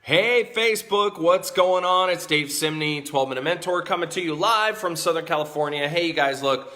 Hey Facebook, what's going on? It's Dave Simney, 12-Minute Mentor, coming to you live from Southern California. Hey, you guys, look,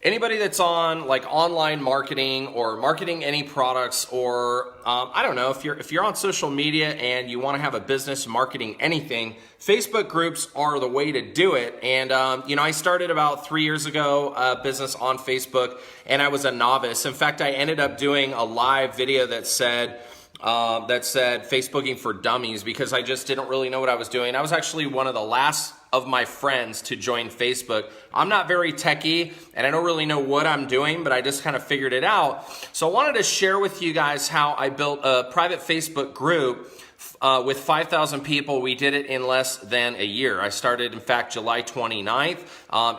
anybody that's on like online marketing or marketing any products, or I don't know, if you're on social media and you want to have a business marketing anything, Facebook groups are the way to do it. And I started about 3 years ago a business on Facebook, and I was a novice. In fact, I ended up doing a live video that said Facebooking for dummies, because I just didn't really know what I was doing. I was actually one of the last of my friends to join Facebook. I'm not very techie and I don't really know what I'm doing, but I just kind of figured it out. So I wanted to share with you guys how I built a private Facebook group with 5,000 people. We did it in less than a year. I started, in fact, July 29th,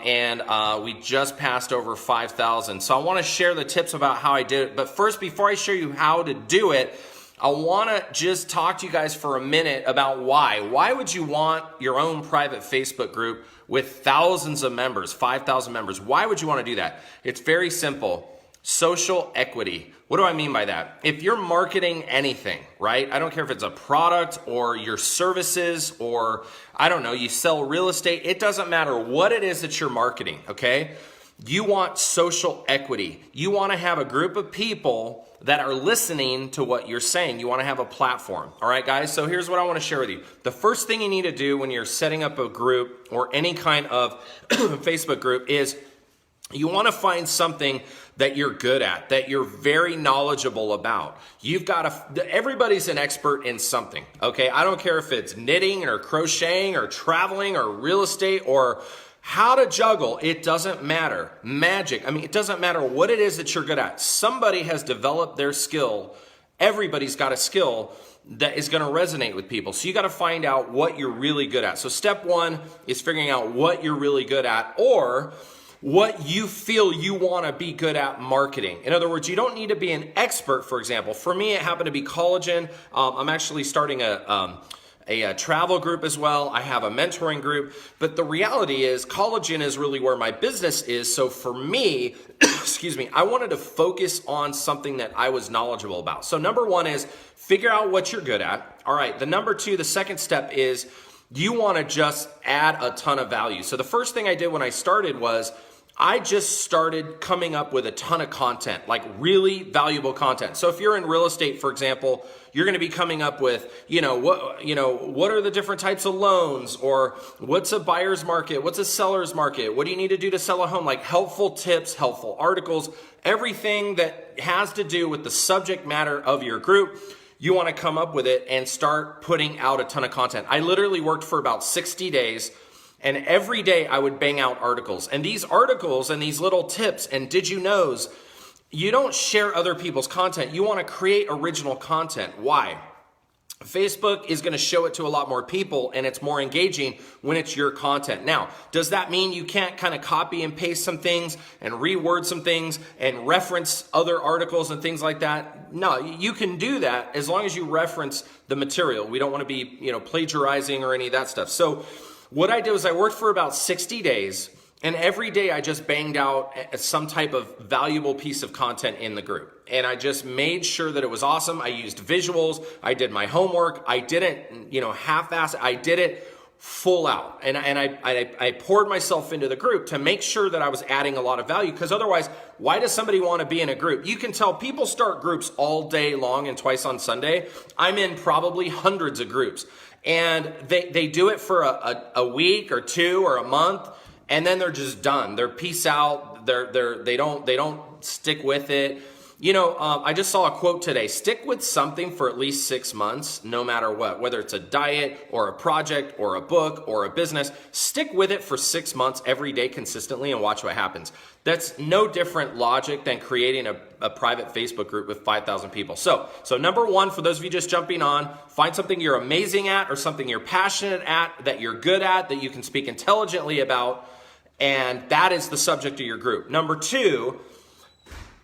and we just passed over 5,000. So I want to share the tips about how I did it. But first, before I show you how to do it, I want to just talk to you guys for a minute about why. Why would you want your own private Facebook group with thousands of members, 5,000 members? Why would you want to do that? It's very simple. Social equity. What do I mean by that? If you're marketing anything, right? I don't care if it's a product or your services, or I don't know, you sell real estate. It doesn't matter what it is that you're marketing, okay? You want social equity. You want to have a group of people that are listening to what you're saying. You want to have a platform. All right, guys? So here's what I want to share with you. The first thing you need to do when you're setting up a group or any kind of Facebook group is you want to find something that you're good at, that you're very knowledgeable about. Everybody's an expert in something, okay? I don't care if it's knitting or crocheting or traveling or real estate or how to juggle. It doesn't matter. Magic. It doesn't matter what it is that you're good at. Somebody has developed their skill. Everybody's got a skill that is going to resonate with people. So you got to find out what you're really good at. So step one is figuring out what you're really good at, or what you feel you want to be good at marketing. In other words, you don't need to be an expert. For example, for me, it happened to be collagen. I'm actually starting a travel group as well. I have a mentoring group, but the reality is collagen is really where my business is. So for me, I wanted to focus on something that I was knowledgeable about. So number one is figure out what you're good at. All right. The second step is you want to just add a ton of value. So the first thing I did when I started was I just started coming up with a ton of content, like really valuable content. So if you're in real estate, for example, you're going to be coming up with, what are the different types of loans, or what's a buyer's market? What's a seller's market? What do you need to do to sell a home? Like helpful tips, helpful articles, everything that has to do with the subject matter of your group. You want to come up with it and start putting out a ton of content. I literally worked for about 60 days. And every day I would bang out articles. And these articles and these little tips and did you knows, you don't share other people's content. You want to create original content. Why? Facebook is going to show it to a lot more people, and it's more engaging when it's your content. Now, does that mean you can't kind of copy and paste some things and reword some things and reference other articles and things like that? No, you can do that as long as you reference the material. We don't want to be, plagiarizing or any of that stuff. So what I did was I worked for about 60 days, and every day I just banged out some type of valuable piece of content in the group. And I just made sure that it was awesome. I used visuals. I did my homework. I didn't, half-ass. I did it full out. And I poured myself into the group to make sure that I was adding a lot of value, because otherwise, why does somebody want to be in a group? You can tell people start groups all day long and twice on Sunday. I'm in probably hundreds of groups. And they do it for a week or two or a month, and then they're just done. They're peace out. They don't stick with it. I just saw a quote today. Stick with something for at least 6 months, no matter what, whether it's a diet or a project or a book or a business. Stick with it for 6 months every day consistently and watch what happens. That's no different logic than creating a private Facebook group with 5,000 people. So number one, for those of you just jumping on, find something you're amazing at or something you're passionate at, that you're good at, that you can speak intelligently about, and that is the subject of your group. Number two,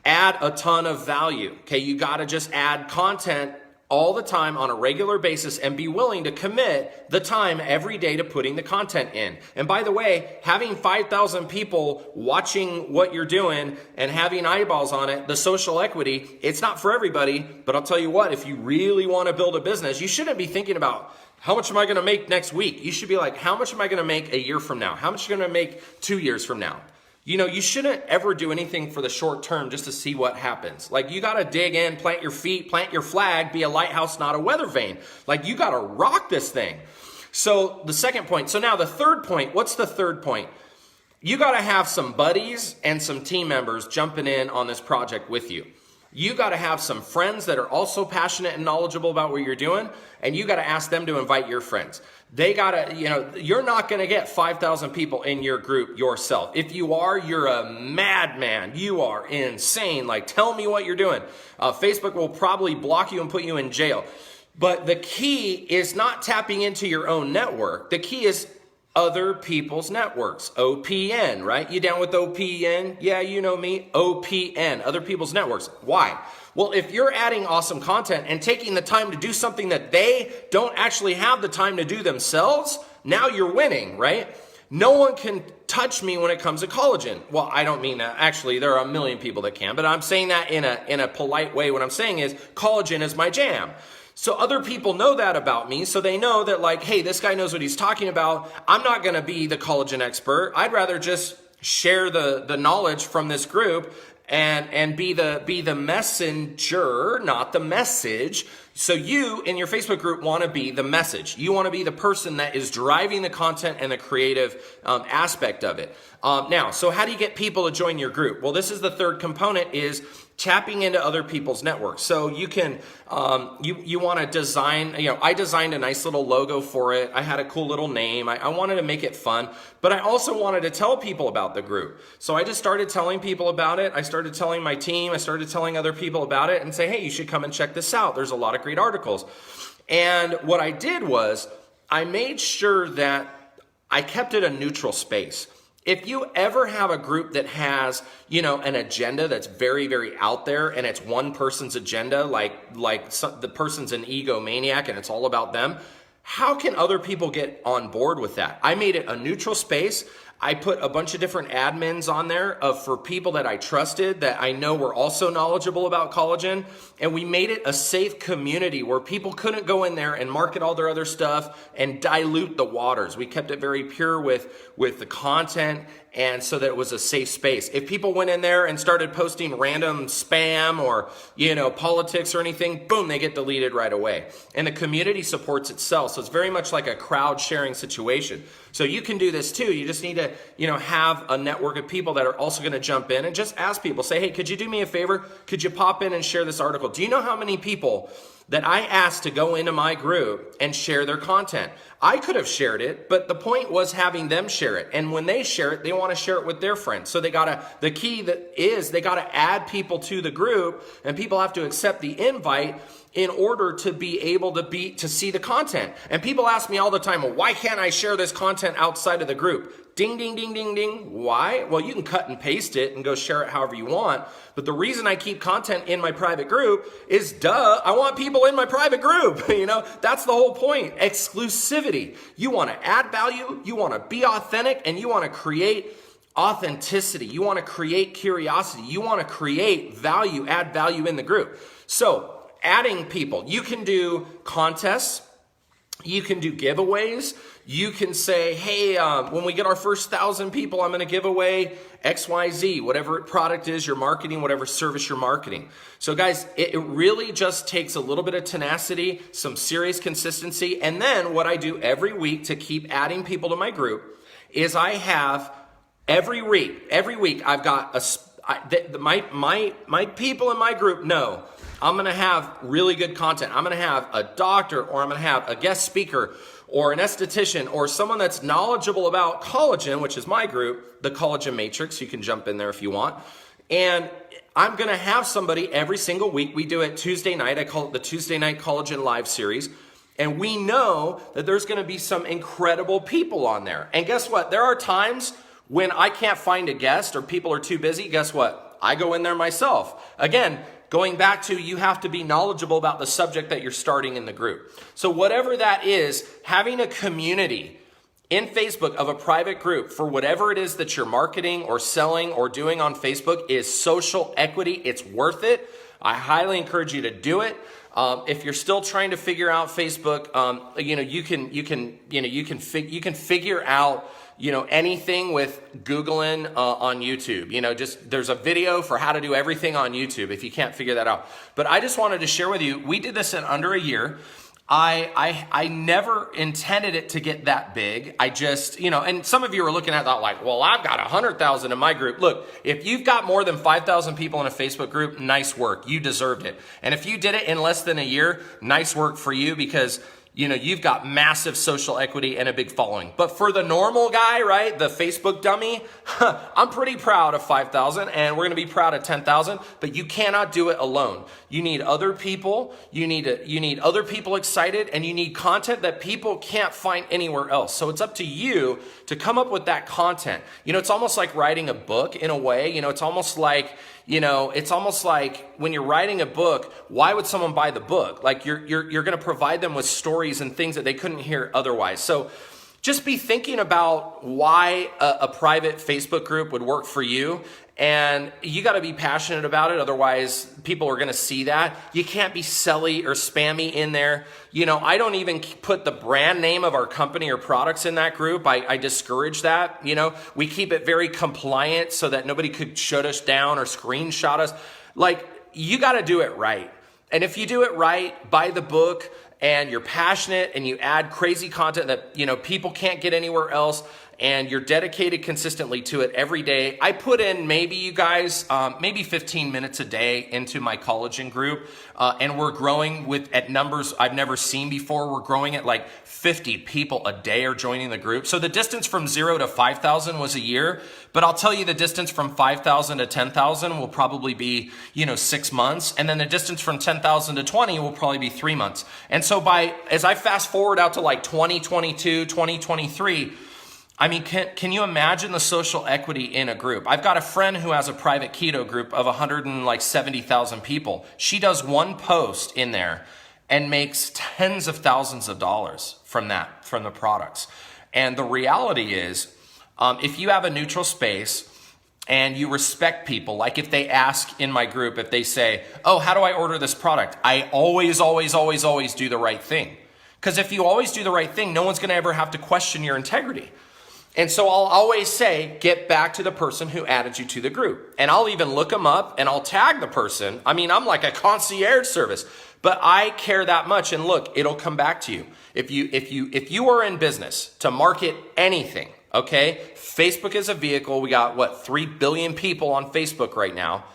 add a ton of value. Okay, you got to just add content all the time on a regular basis and be willing to commit the time every day to putting the content in. And by the way, having 5,000 people watching what you're doing and having eyeballs on it, the social equity, it's not for everybody. But I'll tell you what, if you really want to build a business, you shouldn't be thinking about how much am I going to make next week? You should be like, how much am I going to make a year from now? How much am I going to make 2 years from now? You know, you shouldn't ever do anything for the short term just to see what happens. Like, you got to dig in, plant your feet, plant your flag, be a lighthouse, not a weather vane. Like, you got to rock this thing. So the second point. So now the third point, what's the third point? You got to have some buddies and some team members jumping in on this project with you. You got to have some friends that are also passionate and knowledgeable about what you're doing, and you got to ask them to invite your friends. They got to, you know, you're not going to get 5,000 people in your group yourself. If you are, you're a madman. You are insane. Like, tell me what you're doing. Facebook will probably block you and put you in jail. But the key is not tapping into your own network. The key is other people's networks. OPN, right? You down with OPN? Yeah, you know me. OPN, other people's networks. Why? Well, if you're adding awesome content and taking the time to do something that they don't actually have the time to do themselves, now you're winning, right? No one can touch me when it comes to collagen. Well, I don't mean that. Actually, there are a million people that can, but I'm saying that in a polite way. What I'm saying is collagen is my jam. So other people know that about me, so they know that, like, hey, this guy knows what he's talking about. I'm not going to be the collagen expert. I'd rather just share the knowledge from this group and be the messenger, not the message. So you in your Facebook group want to be the message. You want to be the person that is driving the content and the creative aspect of it. Now, so how do you get people to join your group? Well, this is the third component, is tapping into other people's networks. So you can, you want to design, you know, I designed a nice little logo for it. I had a cool little name. I wanted to make it fun, but I also wanted to tell people about the group. So I just started telling people about it. I started telling my team, I started telling other people about it and say, hey, you should come and check this out. There's a lot of great articles. And what I did was I made sure that I kept it a neutral space. If you ever have a group that has, you know, an agenda that's very, very out there and it's one person's agenda, like the person's an egomaniac and it's all about them, how can other people get on board with that? I made it a neutral space. I put a bunch of different admins on there for people that I trusted, that I know were also knowledgeable about collagen. And we made it a safe community where people couldn't go in there and market all their other stuff and dilute the waters. We kept it very pure with the content, and so that it was a safe space. If people went in there and started posting random spam or, you know, politics or anything, boom, they get deleted right away. And the community supports itself. So it's very much like a crowd sharing situation. So you can do this too. You just need to, you know, have a network of people that are also going to jump in and just ask people, say, hey, could you do me a favor? Could you pop in and share this article? Do you know how many people that I asked to go into my group and share their content? I could have shared it, but the point was having them share it. And when they share it, they want to share it with their friends. So the key that is they gotta add people to the group, and people have to accept the invite in order to be able to see the content. And people ask me all the time, well, why can't I share this content outside of the group? Ding, ding, ding, ding, ding. Why? Well, you can cut and paste it and go share it however you want. But the reason I keep content in my private group is, I want people in my private group. You know, that's the whole point. Exclusivity. You want to add value, you want to be authentic, and you want to create authenticity. You want to create curiosity. You want to create value, add value in the group. So, adding people. You can do contests. You can do giveaways. You can say, hey, when we get our first 1,000 people, I'm going to give away XYZ, whatever product is you're marketing, whatever service you're marketing. So guys, it really just takes a little bit of tenacity, some serious consistency. And then what I do every week to keep adding people to my group is I have every week I've got my people in my group know I'm going to have really good content. I'm going to have a doctor, or I'm going to have a guest speaker, or an esthetician, or someone that's knowledgeable about collagen, which is my group, the Collagen Matrix. You can jump in there if you want. And I'm going to have somebody every single week. We do it Tuesday night. I call it the Tuesday Night Collagen Live Series. And we know that there's going to be some incredible people on there. And guess what? There are times when I can't find a guest or people are too busy. Guess what? I go in there myself. Again, going back to you have to be knowledgeable about the subject that you're starting in the group. So whatever that is, having a community in Facebook of a private group for whatever it is that you're marketing or selling or doing on Facebook is social equity. It's worth it. I highly encourage you to do it. If you're still trying to figure out Facebook, you can figure out anything with Googling on YouTube. Just there's a video for how to do everything on YouTube if you can't figure that out. But I just wanted to share with you, we did this in under a year. I never intended it to get that big. I just, and some of you are looking at that like, well, I've got 100,000 in my group. Look, if you've got more than 5,000 people in a Facebook group, nice work. You deserved it. And if you did it in less than a year, nice work for you because you've got massive social equity and a big following. But for the normal guy, right, the Facebook dummy, I'm pretty proud of 5,000 and we're going to be proud of 10,000, but you cannot do it alone. You need other people, you need other people excited, and you need content that people can't find anywhere else. So it's up to you to come up with that content. It's almost like writing a book in a way. It's almost like when you're writing a book, why would someone buy the book? Like you're going to provide them with stories and things that they couldn't hear otherwise. So just be thinking about why a private Facebook group would work for you. And you got to be passionate about it. Otherwise, people are going to see that. You can't be silly or spammy in there. I don't even put the brand name of our company or products in that group. I discourage that. We keep it very compliant so that nobody could shut us down or screenshot us. Like, you got to do it right. And if you do it right, buy the book and you're passionate and you add crazy content that, people can't get anywhere else, and you're dedicated consistently to it every day. I put in maybe 15 minutes a day into my collagen group, and we're growing at numbers I've never seen before. We're growing at like 50 people a day are joining the group. So the distance from 0 to 5,000 was a year, but I'll tell you the distance from 5,000 to 10,000 will probably be, 6 months. And then the distance from 10,000 to 20 will probably be 3 months. And so as I fast forward out to like 2022, 2023, I mean, can you imagine the social equity in a group? I've got a friend who has a private keto group of 170,000 people. She does one post in there and makes tens of thousands of dollars from the products. And the reality is, if you have a neutral space and you respect people, like if they ask in my group, if they say, oh, how do I order this product? I always do the right thing. Because if you always do the right thing, no one's going to ever have to question your integrity. And so I'll always say, get back to the person who added you to the group. And I'll even look them up and I'll tag the person. I mean, I'm like a concierge service, but I care that much. And look, it'll come back to you. If you are in business to market anything, okay? Facebook is a vehicle. We got 3 billion people on Facebook right now.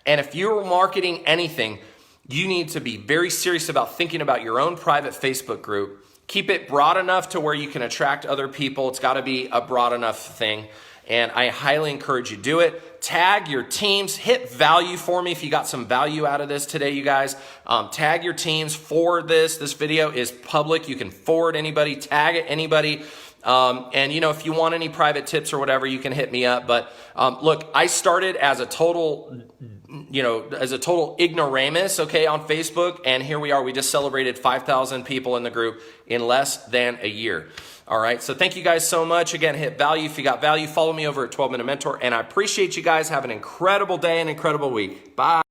And if you're marketing anything, you need to be very serious about thinking about your own private Facebook group. Keep it broad enough to where you can attract other people. It's got to be a broad enough thing. And I highly encourage you to do it. Tag your teams. Hit value for me if you got some value out of this today, you guys. Tag your teams. Forward this. This video is public. You can forward anybody. Tag it anybody. And if you want any private tips or whatever, you can hit me up. But look, I started as a total ignoramus, okay, on Facebook. And here we are. We just celebrated 5,000 people in the group in less than a year. All right. So thank you guys so much. Again, hit value. If you got value, follow me over at 12 Minute Mentor. And I appreciate you guys. Have an incredible day and incredible week. Bye.